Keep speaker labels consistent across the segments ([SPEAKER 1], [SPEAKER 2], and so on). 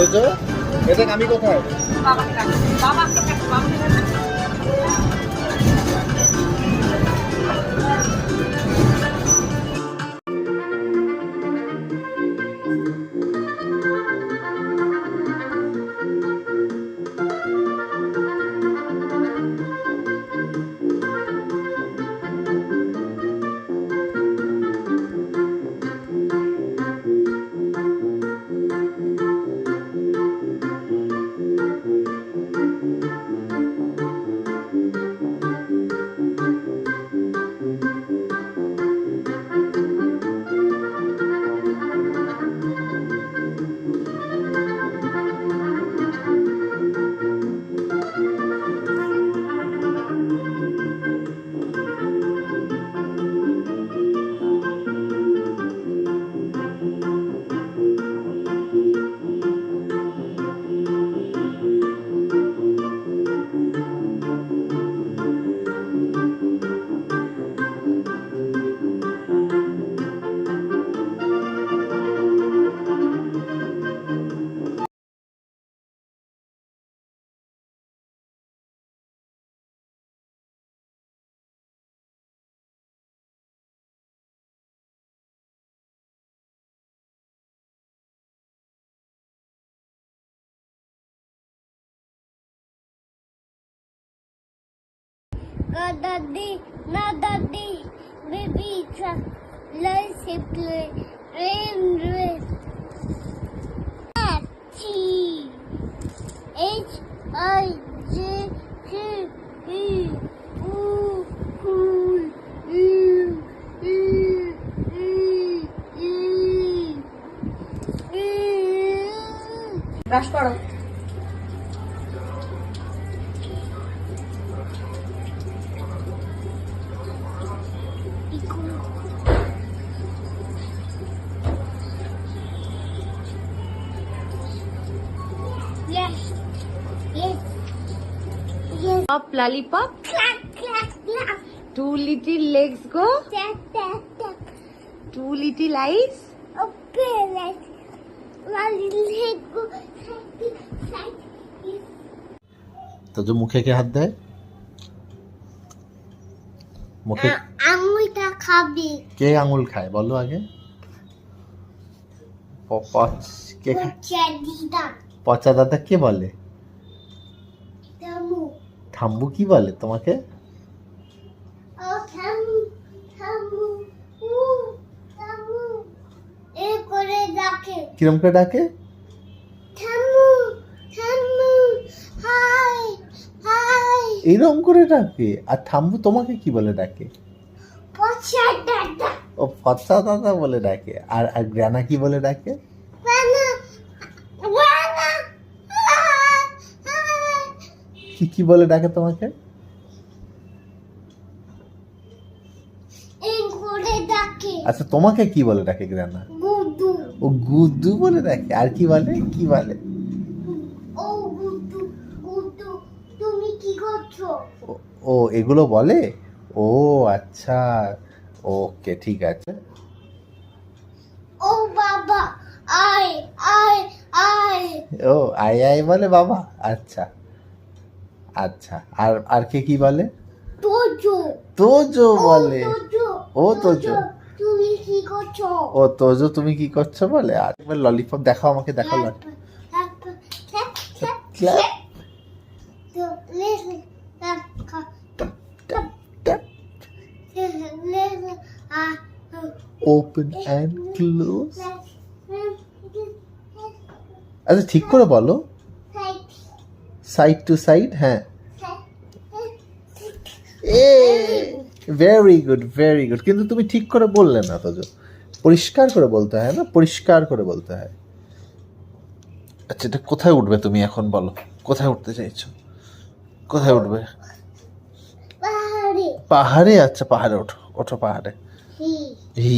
[SPEAKER 1] তোজো এটা আমি কোথায়?
[SPEAKER 2] বাবাকে ডাকো, বাবাকে ডাকো, বাবাকে ডাকো।
[SPEAKER 3] Daddy, na daddy, baby, let's play rain race. T H I J K E U
[SPEAKER 2] brush করো।
[SPEAKER 3] Yes, yes, yes.
[SPEAKER 2] Up lollipop,
[SPEAKER 3] Clap, clap, clap.
[SPEAKER 2] 2 little legs go,
[SPEAKER 3] Tap, tap, tap.
[SPEAKER 2] 2 little eyes.
[SPEAKER 3] Okay, let's. Let's go. Side.
[SPEAKER 1] Tojo মুখে কে হাত দেয়? মুখে
[SPEAKER 3] আঙুলটা খাবি।
[SPEAKER 1] কে আঙুল খায় বলো আগে? কে খায়?
[SPEAKER 3] চাদিদা
[SPEAKER 1] পচা দাদা কে বলে?
[SPEAKER 3] থামু।
[SPEAKER 1] ঠাম্বু কি বলে তোমাকে?
[SPEAKER 3] ও থামু, থামু। উ থামু। এ করে ডাকে।
[SPEAKER 1] কিরম করে ডাকে?
[SPEAKER 3] থামু, থামু। হাই, হাই।
[SPEAKER 1] এইরকম করে ডাকে। আর ঠাম্বু তোমাকে কি বলে ডাকে?
[SPEAKER 3] পচা দাদা।
[SPEAKER 1] ও পচা দাদা বলে ডাকে। আর আর গ্রানা কি বলে ডাকে?
[SPEAKER 3] বানা, বানা।
[SPEAKER 1] কি বলে ডাকে তোমাকে?
[SPEAKER 3] এ করে ডাকে।
[SPEAKER 1] আচ্ছা তোমাকে কি বলে ডাকে গ্রানা?
[SPEAKER 3] গুডু।
[SPEAKER 1] ও গুদ্দু বলে ডাকে। আর কি বলে? কি বলে?
[SPEAKER 3] ও গুডু, গুডু। তুমি কি করছো?
[SPEAKER 1] ও এগুলো বলে? ও আচ্ছা, ওকে ঠিক আছে।
[SPEAKER 3] ও বাবা, আয়, আয়, আয়।
[SPEAKER 1] ও আই আই বলে বাবা। আচ্ছা আচ্ছা। আর আর কে কি বলে?
[SPEAKER 3] তোজো।
[SPEAKER 1] তোজো বলে।
[SPEAKER 3] তোজো।
[SPEAKER 1] ও তোজো।
[SPEAKER 3] তুমি কি করছো?
[SPEAKER 1] ও তোজো তুমি কি করছো বলে। আর একবার ললিপপ দেখাও আমাকে, দেখাও ললিপপ। Clap.
[SPEAKER 3] তো lesson tap
[SPEAKER 1] Tap, tap.
[SPEAKER 3] Lesson
[SPEAKER 1] Open and close. আচ্ছা ঠিক করে বলো। Side to side. হ্যাঁ, ভেরি গুড ভেরি গুড। কিন্তু তুমি ঠিক করে বললে না তোজো। পরিষ্কার করে বলতে হয় না, পরিষ্কার করে বলতে হয়। আচ্ছা এটা কোথায় উঠবে তুমি এখন বলো? কোথায় উঠতে চাইছো? কোথায় উঠবে?
[SPEAKER 3] পাহাড়ে।
[SPEAKER 1] পাহাড়ে? আচ্ছা পাহাড়ে ওঠো, ওঠো পাহাড়ে। হি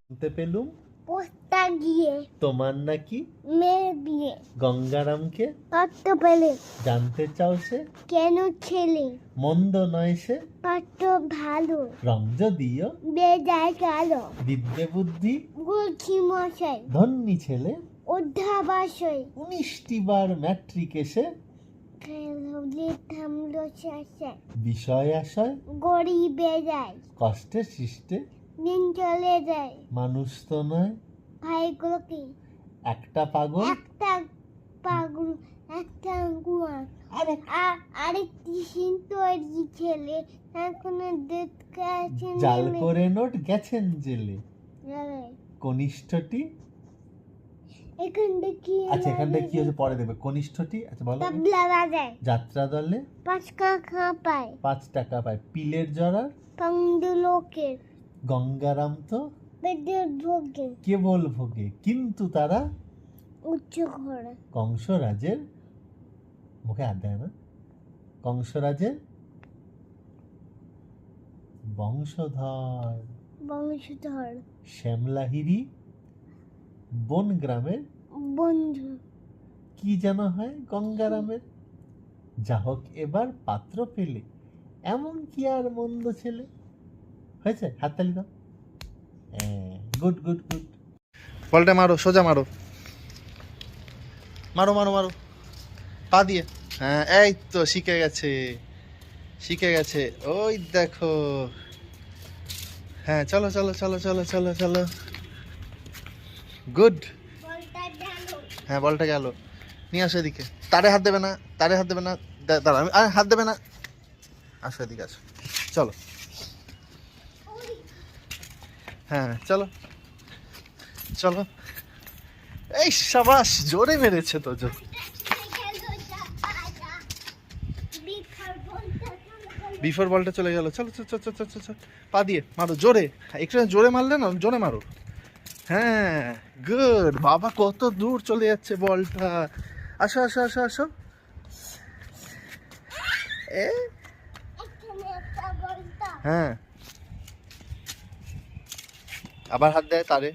[SPEAKER 1] শুনতে পেলুম
[SPEAKER 3] পোস্তা গিয়ে
[SPEAKER 1] তোমার নাকি
[SPEAKER 3] মেয়ের বিয়ে
[SPEAKER 1] গঙ্গারামকে
[SPEAKER 3] কত পেলে
[SPEAKER 1] জানতে চাও সে
[SPEAKER 3] কেন ছেলে
[SPEAKER 1] মন্দ নয় সে
[SPEAKER 3] কত ভালো
[SPEAKER 1] রং যদিও
[SPEAKER 3] বেজায় কালো
[SPEAKER 1] বিদ্যে বুদ্ধি
[SPEAKER 3] বলছি মশাই
[SPEAKER 1] ধন্যী ছেলে
[SPEAKER 3] অধ্যাবাসয়
[SPEAKER 1] 19টি বার ম্যাট্রিক এসে
[SPEAKER 3] খেলে থামলো শেষে
[SPEAKER 1] বিষয় আশয়
[SPEAKER 3] গরিবে যায়
[SPEAKER 1] কষ্টে সৃষ্টে
[SPEAKER 3] দিন চলে যায়
[SPEAKER 1] মানুষ তো নয়
[SPEAKER 3] ভাইগুলো কি
[SPEAKER 1] একটা পাগল
[SPEAKER 3] একটা পাগল একটা গুয়া
[SPEAKER 1] আরে
[SPEAKER 3] আরেকটি সিন তৈরি ছেলে এখন দেখতে আছেন
[SPEAKER 1] জাল করে নোট গেছেন জেলে কনিষ্ঠটি
[SPEAKER 3] এখানটা কি
[SPEAKER 1] আচ্ছা এখানটা কি হচ্ছে পরে দেবে কনিষ্ঠটি আচ্ছা বলো
[SPEAKER 3] তাবলা বাজায়
[SPEAKER 1] যাত্রা দলে
[SPEAKER 3] 5 টাকা পায়
[SPEAKER 1] 5 টাকা পায় পিলের জরার
[SPEAKER 3] পান্ডু লোকের
[SPEAKER 1] গঙ্গারাম তো
[SPEAKER 3] বেদের ভোগে
[SPEAKER 1] কেবল ভোগে কিন্তু তারা
[SPEAKER 3] উচ্চ ঘরে
[SPEAKER 1] কংসরাজের মুখে হাত দেয় না কংসরাজের বংশধর
[SPEAKER 3] বংশধর
[SPEAKER 1] শ্যামলাহিরি বন গ্রামের
[SPEAKER 3] বন্ধু
[SPEAKER 1] কি যেন হয় গঙ্গারামের যা হোক এবার পাত্র পেলে এমন কি আর মন্দ ছেলে হয়েছে হাততালি দাও গুড গুড গুড বলটা মারো সোজা মারো মারো মারো মারো পা দিয়ে হ্যাঁ এই তো শিখে গেছে ওই দেখো হ্যাঁ চলো চলো চলো চলো চলো চলো গুড
[SPEAKER 3] বলটা গেল
[SPEAKER 1] হ্যাঁ বলটা গেল নিয়ে আসো এদিকে তারে হাত দেবে না দাঁড়া আমি হাত দেবে না আসো এদিকে আসো চলো হ্যাঁ চলো চলো এই সাবাস জোরে মেরেছে তো জোর বিফোর বলটা চলে গেল চলো চলো চলো চলো চলো পা দিয়ে মারো জোরে একটু জোরে মারলে না জোরে মারো হ্যাঁ গুড বাবা কত দূর চলে যাচ্ছে বলটা আসো আসো আসো আসো হ্যাঁ আবার হাত দেয় তারে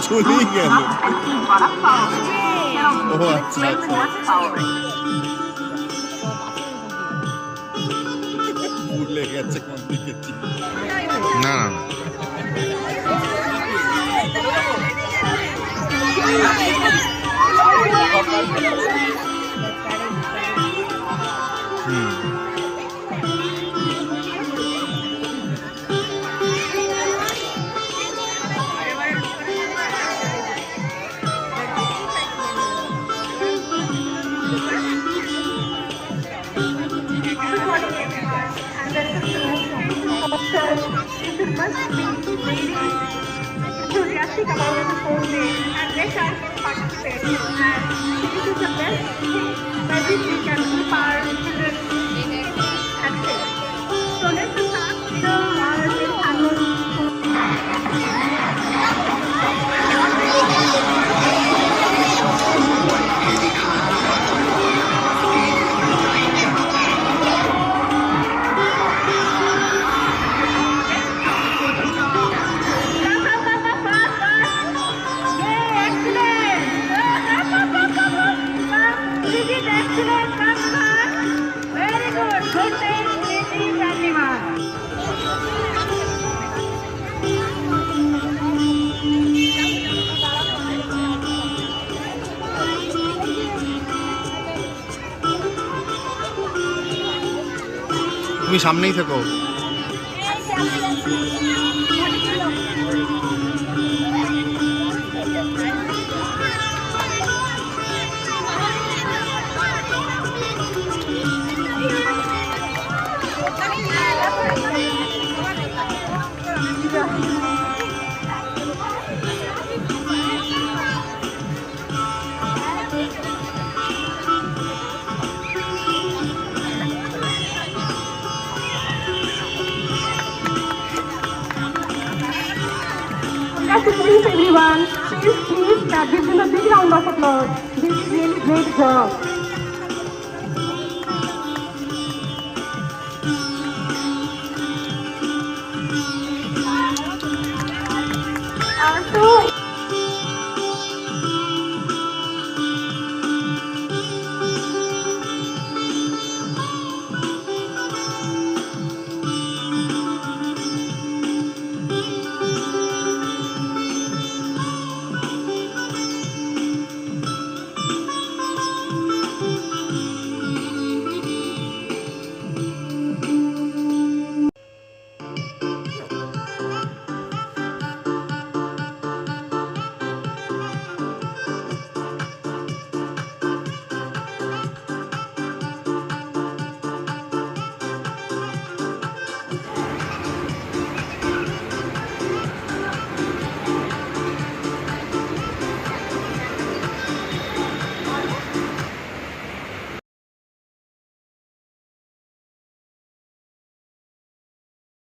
[SPEAKER 1] চলেই গেল ও আচ্ছা আচ্ছা ভুলে গেছে কোন দিকে না না
[SPEAKER 4] enthusiastic about the whole day and they try to participate. And this is the best thing that we can keep our children active. So let's start the annual.
[SPEAKER 1] তুমি সামনেই থেকো
[SPEAKER 4] Nice, everyone. Please, that gives him a big round of applause. This is really great job.